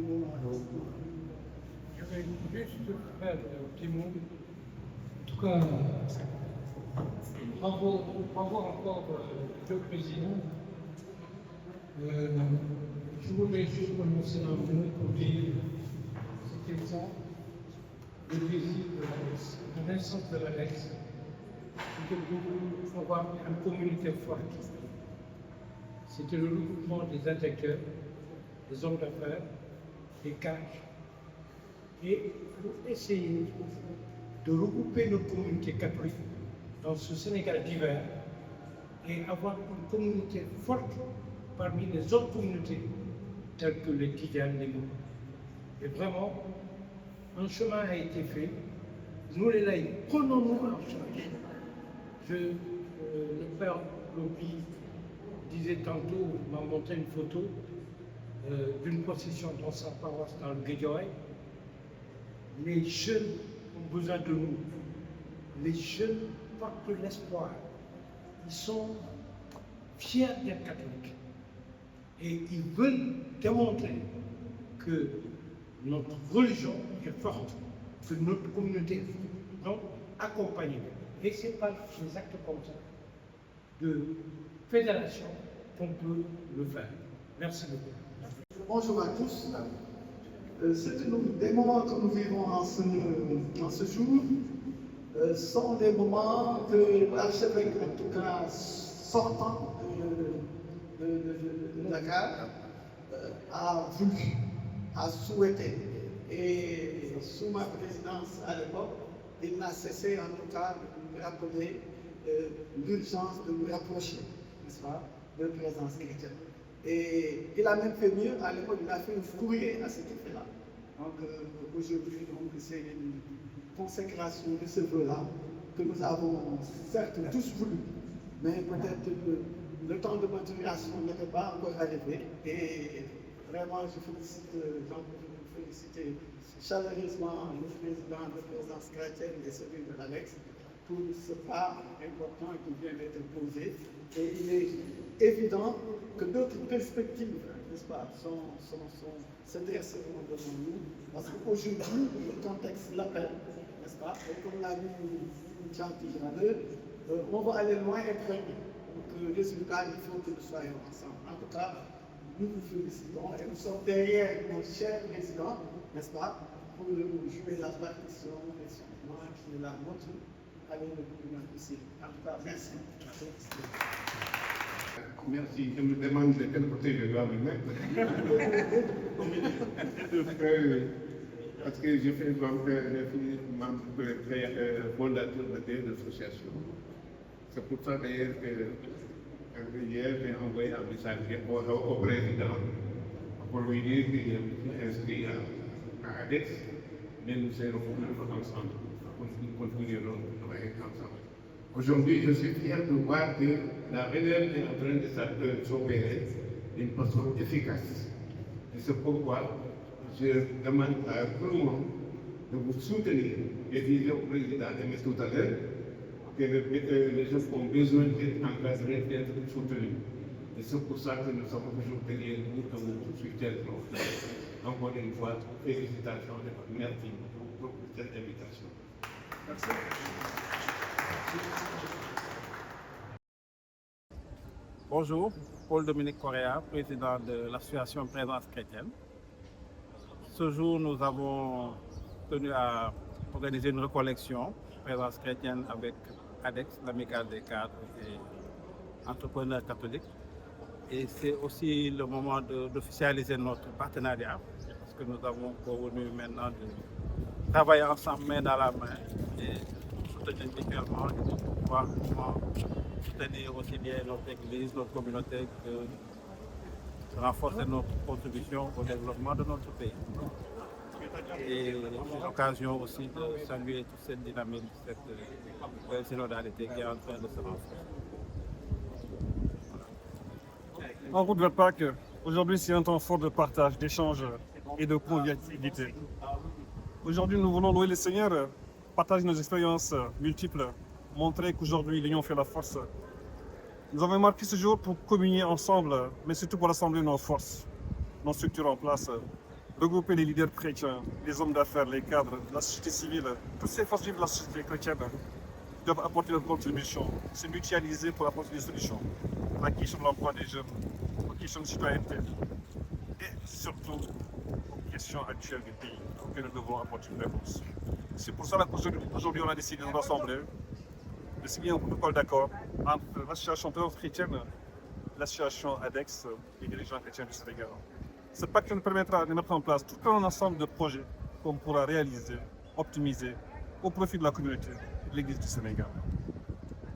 Je vais juste faire un petit mot. En tout cas, bravo encore le président. Je voudrais juste prononcer un mot pour dire c'était ça, le plaisir de l'Alex, la naissance de l'Alex, c'était pour avoir une communauté forte. C'était le regroupement des intellectuels, des hommes d'affaires, des cages, et pour essayer de regrouper nos communautés catholiques dans ce Sénégal divers et avoir une communauté forte parmi les autres communautés telles que les Tidjanes, les Mourides. Et vraiment, un chemin a été fait. Nous les laïcs, prenons-nous en charge. Le père Lopi disait tantôt, m'a montré une photo d'une procession dans sa paroisse dans le Guédiawaye. Les jeunes ont besoin de nous. Les jeunes portent l'espoir. Ils sont fiers d'être catholiques. Et ils veulent démontrer que notre religion est forte, que notre communauté est forte. Donc, accompagnez. Et c'est par des actes comme ça, de fédération, qu'on peut le faire. Merci beaucoup. Bonjour à tous. Des moments que nous vivons en ce jour sont des moments que l'archevêque, en tout cas sortant de Dakar, a voulu, a souhaité. Et sous ma présidence à l'époque, il n'a cessé en tout cas de nous rappeler l'urgence de nous rapprocher, n'est-ce pas, de la présence chrétienne. Et il a même fait mieux, à l'époque, il a fait un courrier à cet effet-là. Donc aujourd'hui, c'est une consécration de ce vœu-là que nous avons certes tous voulu, mais peut-être que le temps de maturation n'était pas encore arrivé. Et vraiment, je félicite, féliciter chaleureusement le président de la présence chrétienne et celui de l'Alex pour ce pas important qui vient d'être posé. Et il est évident que d'autres perspectives, n'est-ce pas, se dresseront devant nous, parce qu'aujourd'hui, le contexte l'appelle, n'est-ce pas, et comme l'a dit Chanty Gradeux, on va aller loin et très vite. Donc, le résultat, il faut que nous soyons ensemble. En tout cas, nous vous félicitons et nous sommes derrière nos chers résidents, n'est-ce pas, pour jouer la partition et sûrement qui est la nôtre avec le gouvernement ici. En tout cas, merci. Merci. Je me demande de quel côté je dois me mettre. Parce que j'ai fait membre fondateur de deux associations. C'est pour ça d'ailleurs que hier j'ai envoyé un message au président pour lui dire que je me suis inscrit à ADEX, mais nous serons ensemble. Nous continuerons à travailler ensemble. Aujourd'hui, je suis fier de voir que la relève est en train de s'opérer d'une façon efficace. Et c'est pourquoi je demande à tout le monde de vous soutenir. J'ai dit au président tout à l'heure que les gens ont besoin d'être encadrés, d'être soutenus. Et c'est pour ça que nous sommes toujours derrière vous, que vous soutiennent. Encore une fois, félicitations et merci pour cette invitation. Merci. Bonjour, Paul-Dominique Correa, président de l'association Présence chrétienne. Ce jour, nous avons tenu à organiser une recollection Présence chrétienne avec ADEX, l'amicale des cadres et entrepreneurs catholiques. Et c'est aussi le moment d'officialiser notre partenariat, parce que nous avons convenu maintenant de travailler ensemble main dans la main et soutenir mutuellement et de pouvoir soutenir aussi bien notre Église, notre communauté, que renforcer notre contribution au développement de notre pays. Et c'est l'occasion aussi de saluer toute cette dynamique, cette belle synodalité qui est en train de se renforcer. En route vers Pâques, aujourd'hui c'est un temps fort de partage, d'échange et de convivialité. Aujourd'hui nous voulons louer le Seigneur, partager nos expériences multiples, montrer qu'aujourd'hui l'union fait la force. Nous avons marqué ce jour pour communier ensemble, mais surtout pour rassembler nos forces, nos structures en place, regrouper les leaders chrétiens, les hommes d'affaires, les cadres, la société civile, toutes ces forces vives de la société chrétienne doivent apporter leur contribution, se mutualiser pour apporter des solutions à la question de l'emploi des jeunes, aux questions de citoyenneté et surtout aux questions actuelles du pays auxquelles nous devons apporter une réponse. C'est pour ça qu'aujourd'hui on a décidé de nous rassembler, de signer un protocole d'accord entre l'association Présence chrétienne, l'association ADEX et les dirigeants chrétiens du Sénégal. Ce pacte nous permettra de mettre en place tout un ensemble de projets qu'on pourra réaliser, optimiser au profit de la communauté et de l'Église du Sénégal.